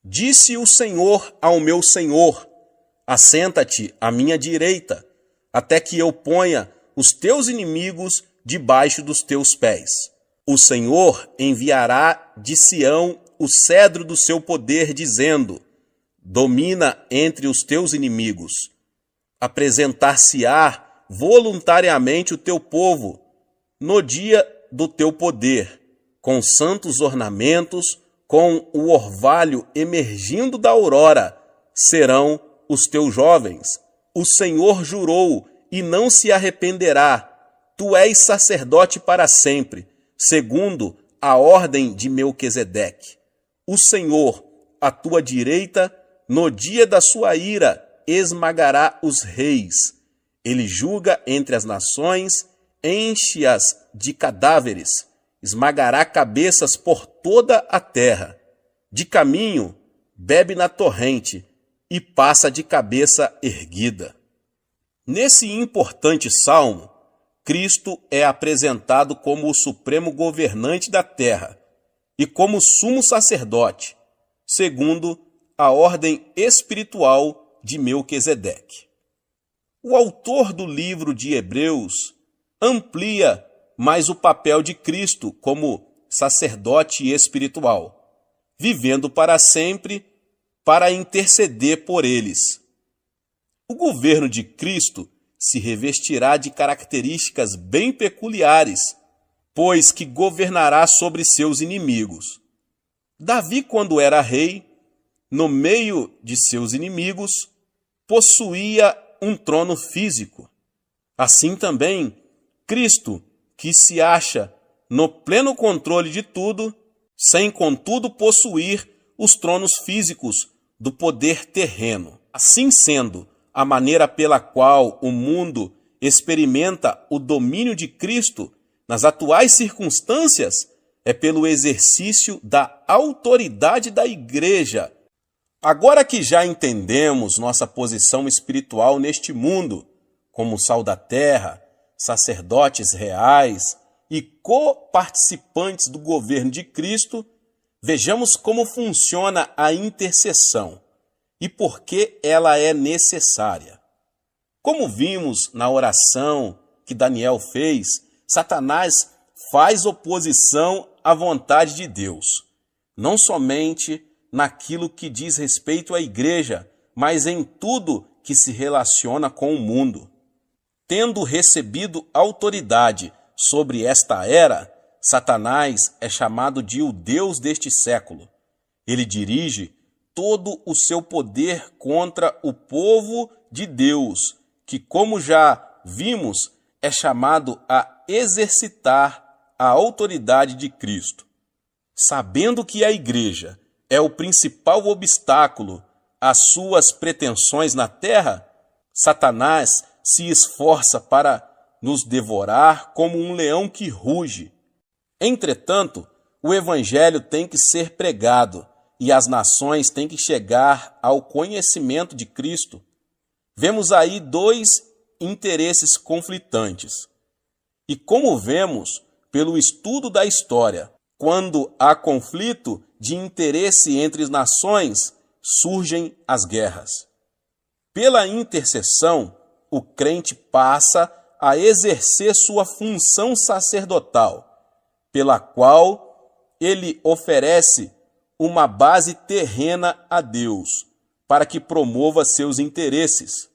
Disse o Senhor ao meu Senhor: assenta-te à minha direita, até que eu ponha os teus inimigos debaixo dos teus pés. O Senhor enviará de Sião o cedro do seu poder, dizendo: domina entre os teus inimigos. Apresentar-se-á voluntariamente o teu povo no dia do teu poder, com santos ornamentos, com o orvalho emergindo da aurora, serão os teus jovens. O Senhor jurou e não se arrependerá. Tu és sacerdote para sempre, segundo a ordem de Melquisedeque. O Senhor, à tua direita, no dia da sua ira, esmagará os reis. Ele julga entre as nações, enche-as de cadáveres, esmagará cabeças por toda a terra. De caminho, bebe na torrente e passa de cabeça erguida. Nesse importante salmo, Cristo é apresentado como o supremo governante da terra e como sumo sacerdote, segundo a ordem espiritual de Melquisedeque. O autor do livro de Hebreus amplia mais o papel de Cristo como sacerdote espiritual, vivendo para sempre para interceder por eles. O governo de Cristo se revestirá de características bem peculiares, pois que governará sobre seus inimigos. Davi, quando era rei, no meio de seus inimigos, possuía um trono físico. Assim também, Cristo, que se acha no pleno controle de tudo, sem contudo possuir os tronos físicos do poder terreno. Assim sendo, a maneira pela qual o mundo experimenta o domínio de Cristo nas atuais circunstâncias é pelo exercício da autoridade da Igreja. Agora que já entendemos nossa posição espiritual neste mundo, como sal da terra, sacerdotes reais e coparticipantes do governo de Cristo, vejamos como funciona a intercessão e por que ela é necessária. Como vimos na oração que Daniel fez, Satanás faz oposição à vontade de Deus, não somente naquilo que diz respeito à igreja, mas em tudo que se relaciona com o mundo. Tendo recebido autoridade sobre esta era, Satanás é chamado de o Deus deste século. Ele dirige todo o seu poder contra o povo de Deus, que, como já vimos, é chamado a exercitar a autoridade de Cristo. Sabendo que a igreja é o principal obstáculo às suas pretensões na terra, Satanás se esforça para nos devorar como um leão que ruge. Entretanto, o evangelho tem que ser pregado e as nações têm que chegar ao conhecimento de Cristo. Vemos aí dois interesses conflitantes. E como vemos pelo estudo da história, quando há conflito de interesse entre as nações, surgem as guerras. Pela intercessão, o crente passa a exercer sua função sacerdotal, pela qual ele oferece uma base terrena a Deus, para que promova seus interesses.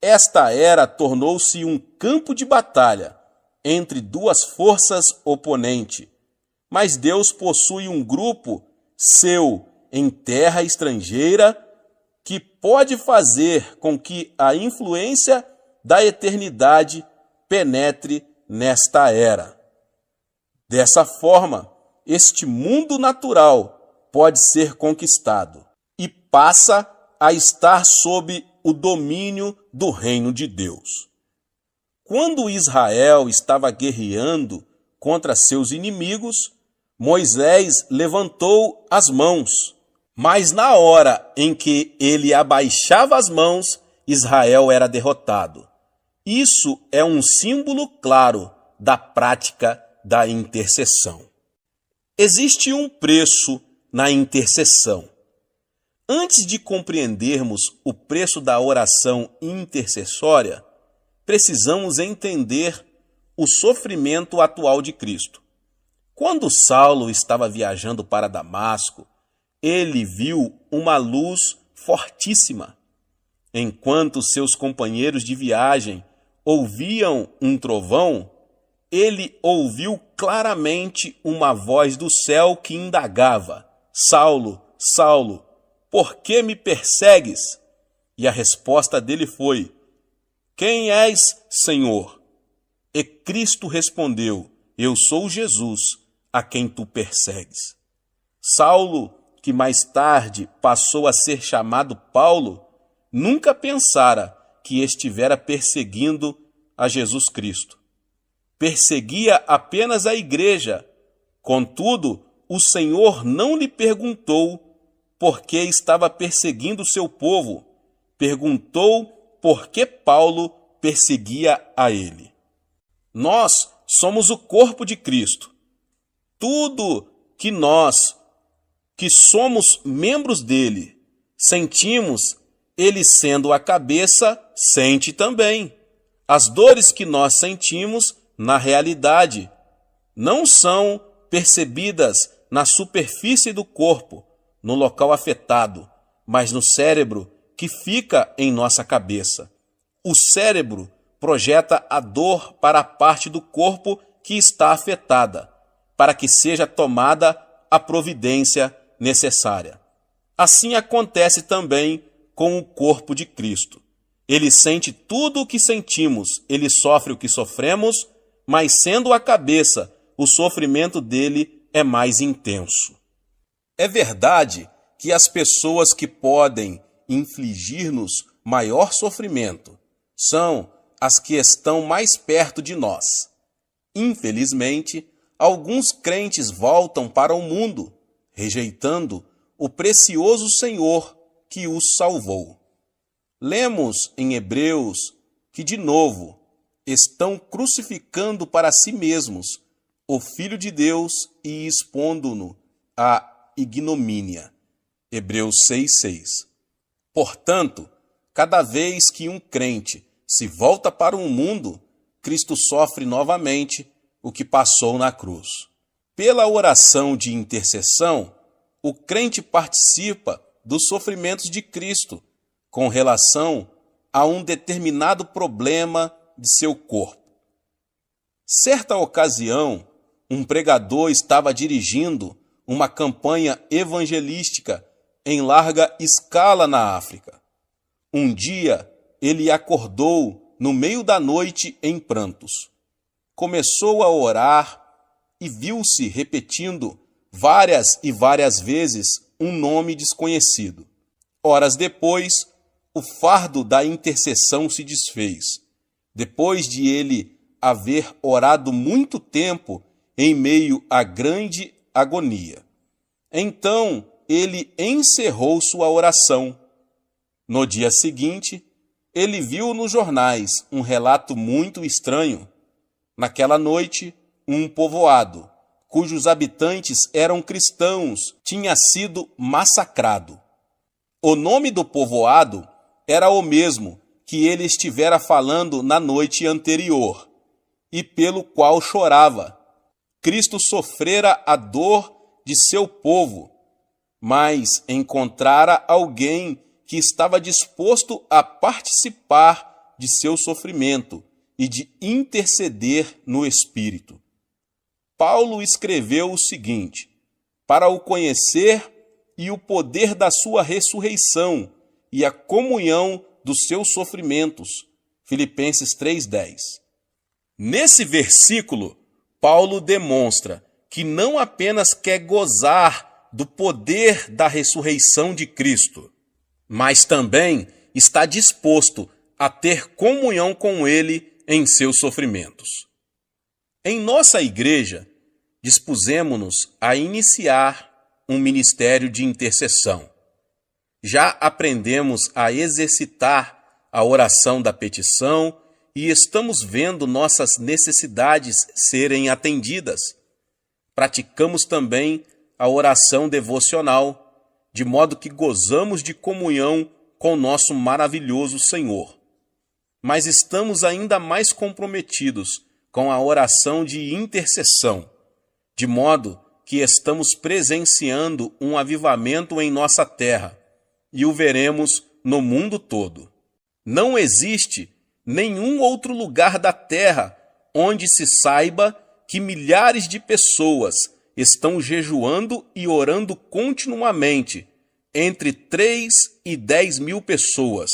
Esta era tornou-se um campo de batalha entre duas forças oponentes, mas Deus possui um grupo seu em terra estrangeira que pode fazer com que a influência da eternidade penetre nesta era. Dessa forma, este mundo natural pode ser conquistado e passa a estar sob o domínio do reino de Deus. Quando Israel estava guerreando contra seus inimigos, Moisés levantou as mãos, mas na hora em que ele abaixava as mãos, Israel era derrotado. Isso é um símbolo claro da prática da intercessão. Existe um preço na intercessão. Antes de compreendermos o preço da oração intercessória, precisamos entender o sofrimento atual de Cristo. Quando Saulo estava viajando para Damasco, ele viu uma luz fortíssima. Enquanto seus companheiros de viagem ouviam um trovão, ele ouviu claramente uma voz do céu que indagava: Saulo, Saulo, por que me persegues? E a resposta dele foi: Quem és, Senhor? E Cristo respondeu: Eu sou Jesus, a quem tu persegues. Saulo, que mais tarde passou a ser chamado Paulo, nunca pensara que estivera perseguindo a Jesus Cristo. Perseguia apenas a igreja. Contudo, o Senhor não lhe perguntou por que estava perseguindo o seu povo. Perguntou por que Paulo perseguia a ele. Nós somos o corpo de Cristo. Tudo que nós, que somos membros dele, sentimos, ele sendo a cabeça, sente também. As dores que nós sentimos, na realidade, não são percebidas na superfície do corpo, no local afetado, mas no cérebro que fica em nossa cabeça. O cérebro projeta a dor para a parte do corpo que está afetada, para que seja tomada a providência necessária. Assim acontece também com o corpo de Cristo. Ele sente tudo o que sentimos, ele sofre o que sofremos, mas sendo a cabeça, o sofrimento dele é mais intenso. É verdade que as pessoas que podem infligir-nos maior sofrimento são as que estão mais perto de nós. Infelizmente, alguns crentes voltam para o mundo, rejeitando o precioso Senhor que os salvou. Lemos em Hebreus que, de novo, estão crucificando para si mesmos o Filho de Deus e expondo-no à ignomínia. Hebreus 6,6. Portanto, cada vez que um crente se volta para o mundo, Cristo sofre novamente o que passou na cruz. Pela oração de intercessão, o crente participa dos sofrimentos de Cristo com relação a um determinado problema de seu corpo. Certa ocasião, um pregador estava dirigindo uma campanha evangelística em larga escala na África. Um dia, ele acordou no meio da noite em prantos. Começou a orar e viu-se repetindo várias e várias vezes um nome desconhecido. Horas depois, o fardo da intercessão se desfez, depois de ele haver orado muito tempo em meio à grande agonia. Então, ele encerrou sua oração. No dia seguinte, ele viu nos jornais um relato muito estranho. Naquela noite, um povoado, cujos habitantes eram cristãos, tinha sido massacrado. O nome do povoado era o mesmo que ele estivera falando na noite anterior, e pelo qual chorava. Cristo sofrera a dor de seu povo, mas encontrara alguém que estava disposto a participar de seu sofrimento e de interceder no Espírito. Paulo escreveu o seguinte: para o conhecer e o poder da sua ressurreição e a comunhão dos seus sofrimentos. Filipenses 3:10. Nesse versículo, Paulo demonstra que não apenas quer gozar do poder da ressurreição de Cristo, mas também está disposto a ter comunhão com ele em seus sofrimentos. Em nossa igreja, dispusemo-nos a iniciar um ministério de intercessão. Já aprendemos a exercitar a oração da petição e estamos vendo nossas necessidades serem atendidas. Praticamos também a oração devocional, de modo que gozamos de comunhão com nosso maravilhoso Senhor. Mas estamos ainda mais comprometidos com a oração de intercessão, de modo que estamos presenciando um avivamento em nossa terra e o veremos no mundo todo. Não existe nenhum outro lugar da terra onde se saiba que milhares de pessoas estão jejuando e orando continuamente, entre 3 e 10 mil pessoas.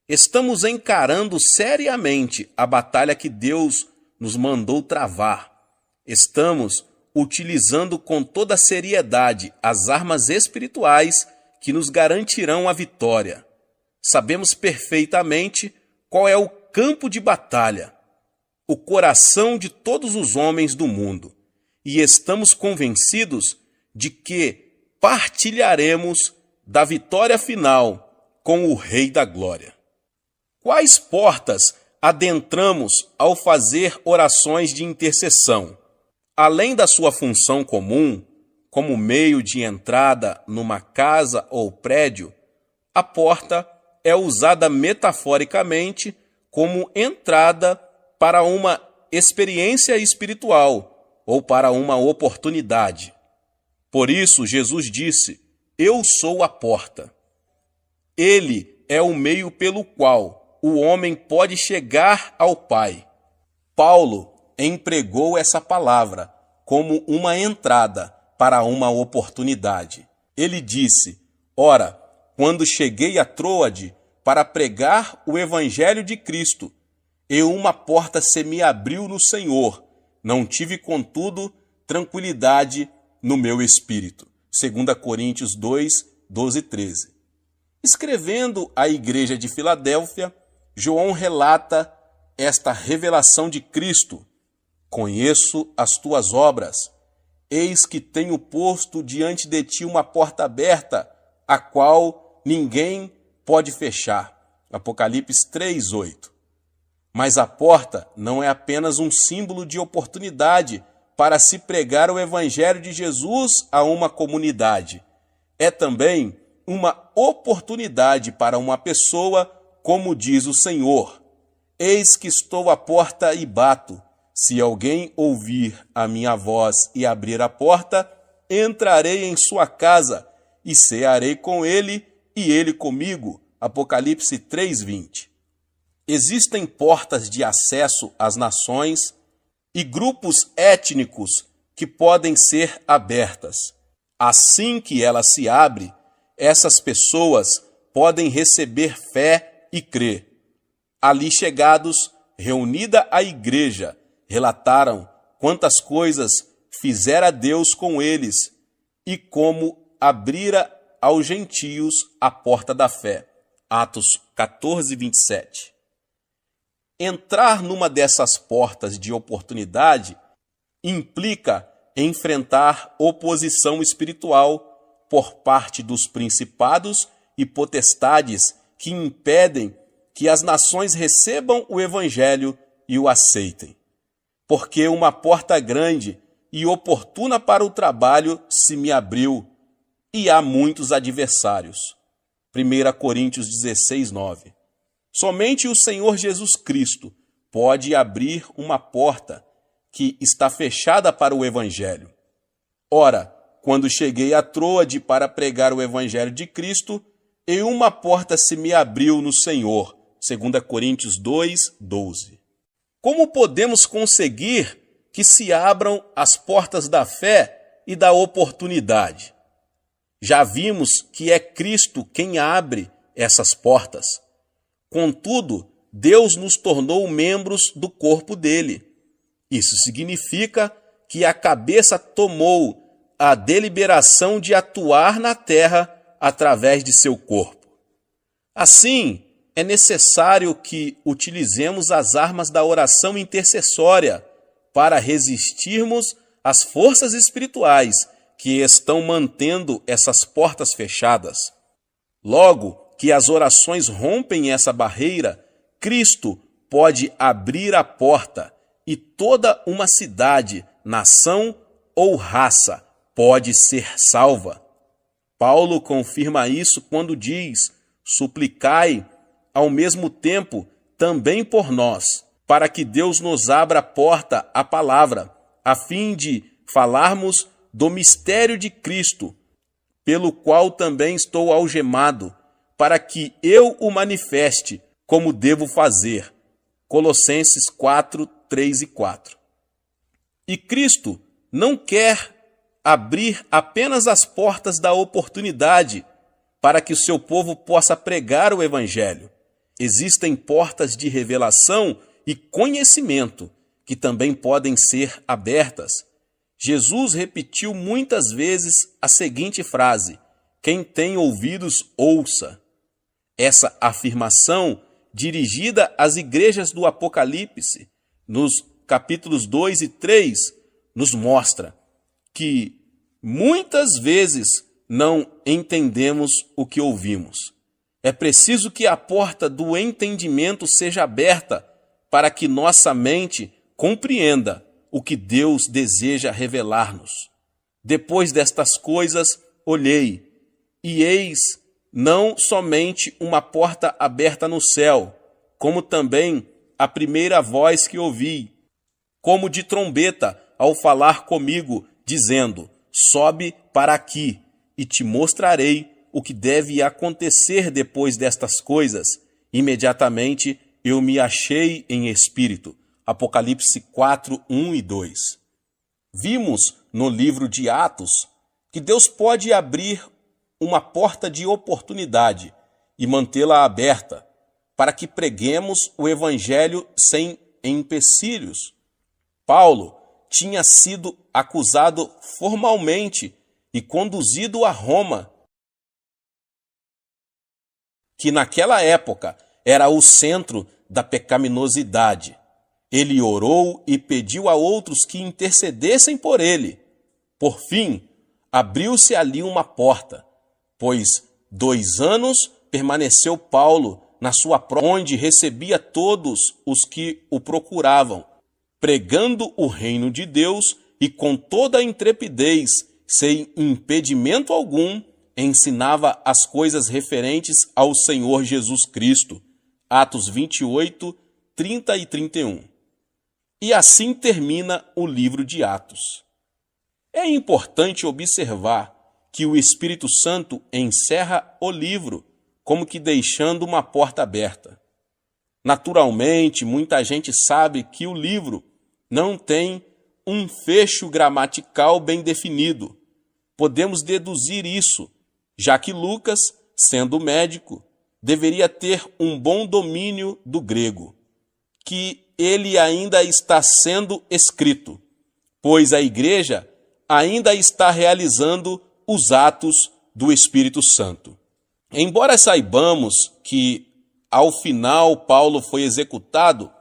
Estamos encarando seriamente a batalha que Deus nos mandou travar. Estamos utilizando com toda seriedade as armas espirituais que nos garantirão a vitória. Sabemos perfeitamente qual é o campo de batalha, o coração de todos os homens do mundo, e estamos convencidos de que partilharemos da vitória final com o Rei da Glória. Quais portas adentramos ao fazer orações de intercessão? Além da sua função comum, como meio de entrada numa casa ou prédio, a porta é usada metaforicamente como entrada para uma experiência espiritual, ou para uma oportunidade. Por isso, Jesus disse: Eu sou a porta. Ele é o meio pelo qual o homem pode chegar ao Pai. Paulo empregou essa palavra como uma entrada para uma oportunidade. Ele disse: Ora, quando cheguei a Troade para pregar o evangelho de Cristo, e uma porta se me abriu no Senhor, não tive, contudo, tranquilidade no meu espírito. 2 Coríntios 2, 12 e 13. Escrevendo à igreja de Filadélfia, João relata esta revelação de Cristo: Conheço as tuas obras, eis que tenho posto diante de ti uma porta aberta, a qual ninguém pode fechar. Apocalipse 3, 8. Mas a porta não é apenas um símbolo de oportunidade para se pregar o evangelho de Jesus a uma comunidade. É também uma oportunidade para uma pessoa, como diz o Senhor: Eis que estou à porta e bato. Se alguém ouvir a minha voz e abrir a porta, entrarei em sua casa e cearei com ele e ele comigo. Apocalipse 3:20. Existem portas de acesso às nações e grupos étnicos que podem ser abertas. Assim que ela se abre, essas pessoas podem receber fé e crer. Ali chegados, reunida a igreja, relataram quantas coisas fizera Deus com eles e como abrira aos gentios a porta da fé. Atos 14, 27. Entrar numa dessas portas de oportunidade implica enfrentar oposição espiritual por parte dos principados e potestades que impedem que as nações recebam o evangelho e o aceitem. Porque uma porta grande e oportuna para o trabalho se me abriu, e há muitos adversários. 1 Coríntios 16, 9. Somente o Senhor Jesus Cristo pode abrir uma porta que está fechada para o evangelho. Ora, quando cheguei a Troade para pregar o evangelho de Cristo, e uma porta se me abriu no Senhor. 2 Coríntios 2, 12. Como podemos conseguir que se abram as portas da fé e da oportunidade? Já vimos que é Cristo quem abre essas portas. Contudo, Deus nos tornou membros do corpo dele. Isso significa que a cabeça tomou a deliberação de atuar na terra através de seu corpo. Assim, é necessário que utilizemos as armas da oração intercessória para resistirmos às forças espirituais que estão mantendo essas portas fechadas. Logo que as orações rompem essa barreira, Cristo pode abrir a porta e toda uma cidade, nação ou raça pode ser salva. Paulo confirma isso quando diz: suplicai ao mesmo tempo também por nós, para que Deus nos abra a porta à palavra, a fim de falarmos do mistério de Cristo, pelo qual também estou algemado, para que eu o manifeste como devo fazer. Colossenses 4, 3 e 4. E Cristo não quer abrir apenas as portas da oportunidade para que o seu povo possa pregar o evangelho. Existem portas de revelação e conhecimento que também podem ser abertas. Jesus repetiu muitas vezes a seguinte frase: quem tem ouvidos, ouça. Essa afirmação, dirigida às igrejas do Apocalipse, nos capítulos 2 e 3, nos mostra que muitas vezes não entendemos o que ouvimos. É preciso que a porta do entendimento seja aberta para que nossa mente compreenda o que Deus deseja revelar-nos. Depois destas coisas, olhei, e eis não somente uma porta aberta no céu, como também a primeira voz que ouvi, como de trombeta, ao falar comigo, dizendo: sobe para aqui, e te mostrarei o que deve acontecer depois destas coisas. Imediatamente eu me achei em espírito. Apocalipse 4, 1 e 2. Vimos no livro de Atos que Deus pode abrir uma porta de oportunidade e mantê-la aberta para que preguemos o evangelho sem empecilhos. Paulo tinha sido acusado formalmente e conduzido a Roma, que naquela época era o centro da pecaminosidade. Ele orou e pediu a outros que intercedessem por ele. Por fim, abriu-se ali uma porta, pois 2 anos permaneceu Paulo na sua onde recebia todos os que o procuravam, pregando o reino de Deus e com toda a intrepidez, sem impedimento algum, ensinava as coisas referentes ao Senhor Jesus Cristo. Atos 28, 30 e 31. E assim termina o livro de Atos. É importante observar que o Espírito Santo encerra o livro, como que deixando uma porta aberta. Naturalmente, muita gente sabe que o livro não tem um fecho gramatical bem definido. Podemos deduzir isso, já que Lucas, sendo médico, deveria ter um bom domínio do grego, que ele ainda está sendo escrito, pois a igreja ainda está realizando os atos do Espírito Santo. Embora saibamos que, ao final, Paulo foi executado,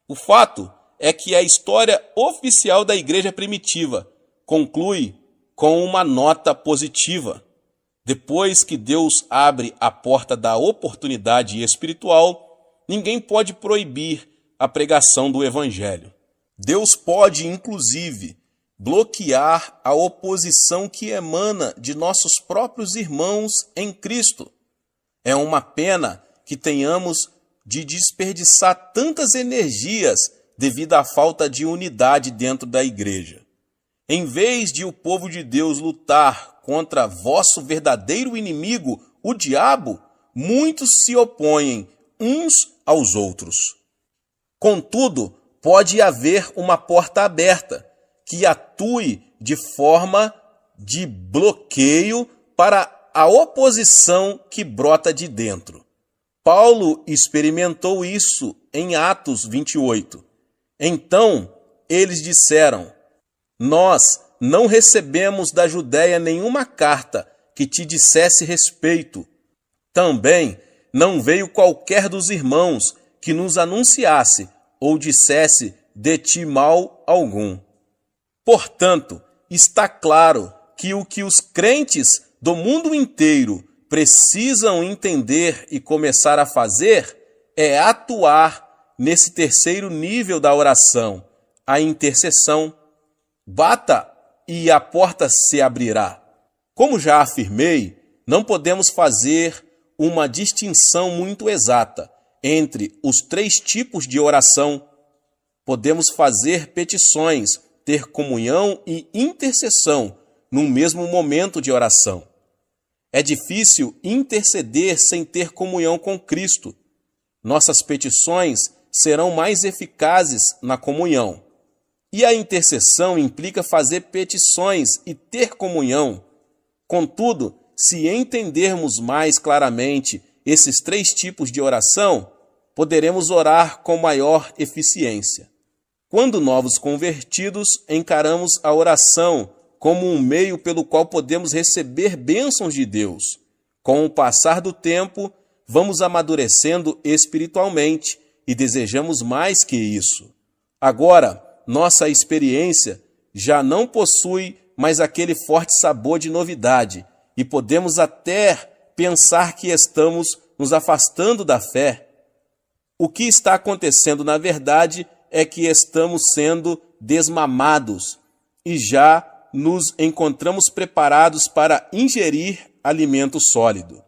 o fato é que a história oficial da igreja primitiva conclui com uma nota positiva. Depois que Deus abre a porta da oportunidade espiritual, ninguém pode proibir a pregação do Evangelho. Deus pode, inclusive, bloquear a oposição que emana de nossos próprios irmãos em Cristo. É uma pena que tenhamos de desperdiçar tantas energias devido à falta de unidade dentro da igreja. Em vez de o povo de Deus lutar contra vosso verdadeiro inimigo, o diabo, muitos se opõem uns aos outros. Contudo, pode haver uma porta aberta que atue de forma de bloqueio para a oposição que brota de dentro. Paulo experimentou isso em Atos 28. Então, eles disseram: nós não recebemos da Judéia nenhuma carta que te dissesse respeito. Também não veio qualquer dos irmãos que nos anunciasse ou dissesse de ti mal algum. Portanto, está claro que o que os crentes do mundo inteiro precisam entender e começar a fazer é atuar nesse terceiro nível da oração, a intercessão. Bata e a porta se abrirá. Como já afirmei, não podemos fazer uma distinção muito exata entre os 3 tipos de oração. Podemos fazer petições, ter comunhão e intercessão no mesmo momento de oração. É difícil interceder sem ter comunhão com Cristo. Nossas petições serão mais eficazes na comunhão. E a intercessão implica fazer petições e ter comunhão. Contudo, se entendermos mais claramente esses 3 tipos de oração, poderemos orar com maior eficiência. Quando novos convertidos, encaramos a oração como um meio pelo qual podemos receber bênçãos de Deus. Com o passar do tempo, vamos amadurecendo espiritualmente e desejamos mais que isso. Agora, nossa experiência já não possui mais aquele forte sabor de novidade e podemos até pensar que estamos nos afastando da fé. O que está acontecendo, na verdade, é que estamos sendo desmamados e já nos encontramos preparados para ingerir alimento sólido.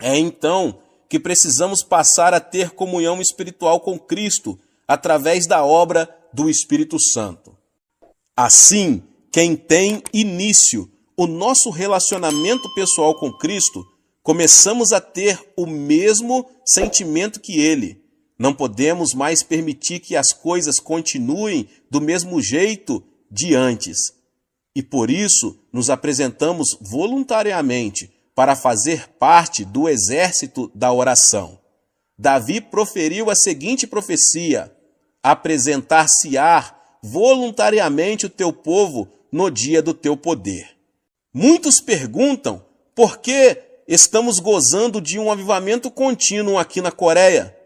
É então que precisamos passar a ter comunhão espiritual com Cristo através da obra do Espírito Santo. Assim, quem tem início o nosso relacionamento pessoal com Cristo, começamos a ter o mesmo sentimento que Ele. Não podemos mais permitir que as coisas continuem do mesmo jeito de antes. E por isso nos apresentamos voluntariamente para fazer parte do exército da oração. Davi proferiu a seguinte profecia: apresentar-se-á voluntariamente o teu povo no dia do teu poder. Muitos perguntam por que estamos gozando de um avivamento contínuo aqui na Coreia.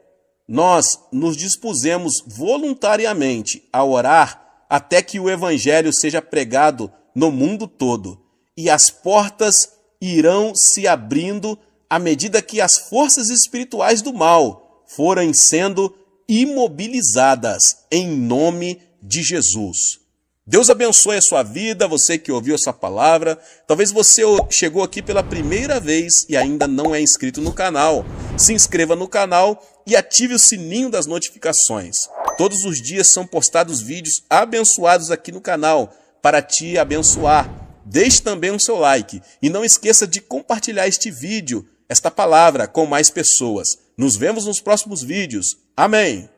Nós nos dispusemos voluntariamente a orar até que o evangelho seja pregado no mundo todo, e as portas irão se abrindo à medida que as forças espirituais do mal forem sendo imobilizadas em nome de Jesus. Deus abençoe a sua vida, você que ouviu essa palavra. Talvez você chegou aqui pela primeira vez e ainda não é inscrito no canal. Se inscreva no canal e ative o sininho das notificações. Todos os dias são postados vídeos abençoados aqui no canal para te abençoar. Deixe também o seu like e não esqueça de compartilhar este vídeo, esta palavra, com mais pessoas. Nos vemos nos próximos vídeos. Amém!